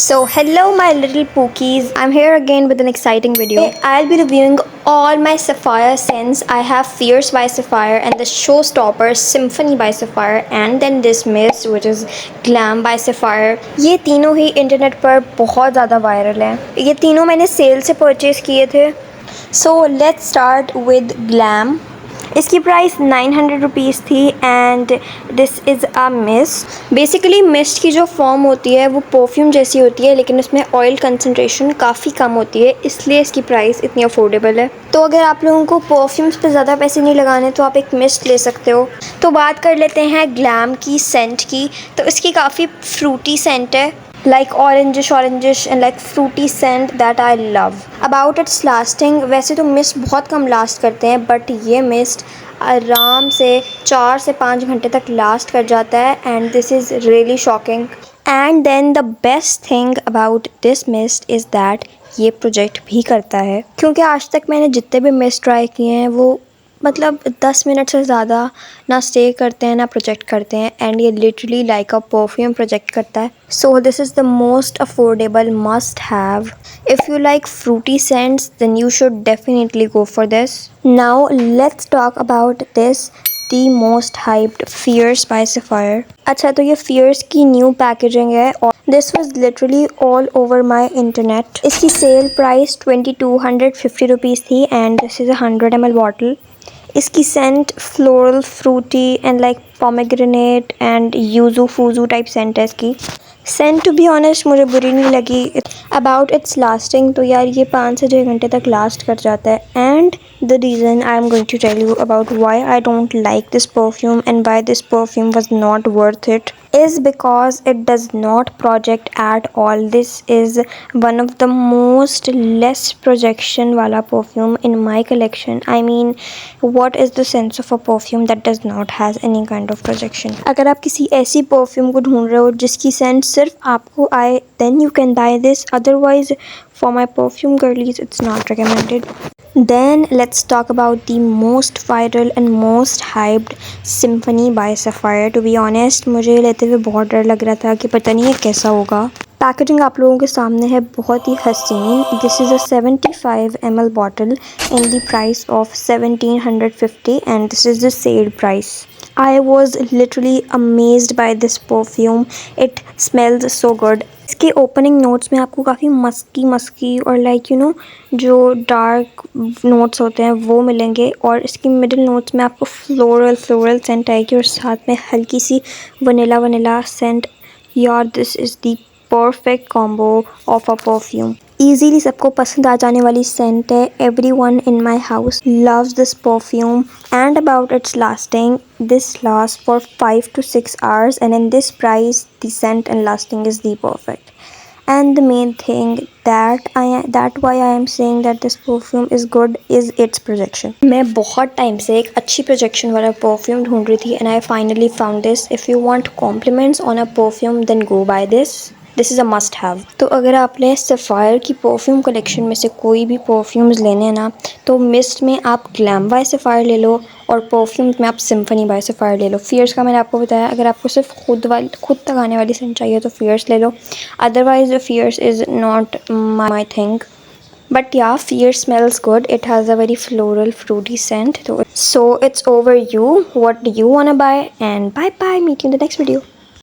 So hello my little pookies, I'm here again with an exciting video. I'll be reviewing all my Sapphire scents. I have Fierce by Sapphire and the Showstopper Symphony by Sapphire and then this mist which is Glam by Sapphire. ये तीनों ही internet पर बहुत ज़्यादा viral हैं. ये तीनों मैंने cell से परचेज़ किए थे. So let's start with Glam. इसकी प्राइस 900 रुपीज़ थी and this is a mist. Basically mist की जो फॉर्म होती है वो परफ्यूम जैसी होती है लेकिन उसमें ऑयल कंसनट्रेशन काफ़ी कम होती है, इसलिए इसकी प्राइस इतनी अफोर्डेबल है. तो अगर आप लोगों को परफ्यूम्स पे ज़्यादा पैसे नहीं लगाने तो आप एक मिस्ट ले सकते हो. तो बात कर लेते हैं ग्लैम की सेंट की. तो इसकी काफ़ी फ्रूटी सेंट है, like orangish and like fruity scent that I love. About its lasting, वैसे तो मिस्ट बहुत कम लास्ट करते हैं बट ये मिस्ट आराम से 4 से 5 घंटे तक लास्ट कर जाता है and this is really shocking. And then the best thing about this mist is that ये प्रोजेक्ट भी करता है, क्योंकि आज तक मैंने जितने भी मिस्ट ट्राई किए हैं वो मतलब 10 मिनट से ज़्यादा ना स्टे करते हैं ना प्रोजेक्ट करते हैं एंड ये literally like a perfume project करता है. So this is the most affordable must have. If you like fruity scents then you should definitely go for this. Now let's talk about this the most hyped fierce by sapphire. अच्छा, तो ये fierce की new packaging है और this was literally all over my internet. इसकी sale price 2250 rupees थी and this is 100 ml bottle. इसकी scent floral fruity and like pomegranate and yuzu फूजू टाइप सेंट है इसकी. सेंट टू बी ऑनेस्ट मुझे बुरी नहीं लगी. अबाउट इट्स लास्टिंग, तो यार ये 5 से 6 घंटे तक लास्ट कर जाता है and the reason I am going to tell you about why I don't like this perfume and why this perfume was not worth it is because it does not project at all. This is one of the most less projection wala perfume in my collection. I mean, what is the sense of a perfume that does not has any kind of projection? अगर आप किसी ऐसी perfume को ढूंढ रहे हो जिसकी Saint सिर्फ आपको आए then you can buy this. Otherwise, for my perfume girlies, it's not recommended. Then let's talk about the most viral and most hyped Symphony by Sapphire. To be honest, मुझे लेते हुए बहुत डर लग रहा था कि पता नहीं ये कैसा होगा. पैकेजिंग आप लोगों के सामने है, बहुत ही हसीन. This is a 75 ml bottle in the price of 1750 and this is the sale price. I was literally amazed by this perfume. It smells so good. इसके ओपनिंग नोट्स में आपको काफ़ी मस्की और लाइक यू नो जो dark notes होते हैं वो मिलेंगे और इसकी मिडिल नोट्स में आपको फ्लोरल सेंट आएगी और साथ में हल्की सी वनीला सेंट. यार this is the perfect combo of a perfume. Easily सबको पसंद आ जाने वाली सेंट है. Everyone in my house loves this perfume and about it's lasting, this lasts for 5 to 6 hours and in this price the scent and lasting is the perfect. And the main thing that why I am saying that this perfume is good is its projection. मैं बहुत time से एक अच्छी projection वाला perfume ढूंढ रही थी and I finally found this. If you want compliments on a perfume then go buy this. This is a must have. तो अगर आपने सफ़ायर की परफ्यूम कलेक्शन में से कोई भी परफ्यूम्स लेने हैं ना तो मिस्ट में आप ग्लैम बाय सफ़ायर ले लो और परफ्यूम्स में आप सिम्फनी बाय सफ़ायर ले लो. फियर्स का मैंने आपको बताया, अगर आपको सिर्फ खुद तक आने वाली सेंट चाहिए तो फियर्स ले लो. Otherwise Fierce is not my thing. But yeah, Fierce smells good. It has a very floral, fruity scent. So it's over you. What do you wanna buy? And bye bye. Meet you in the next video.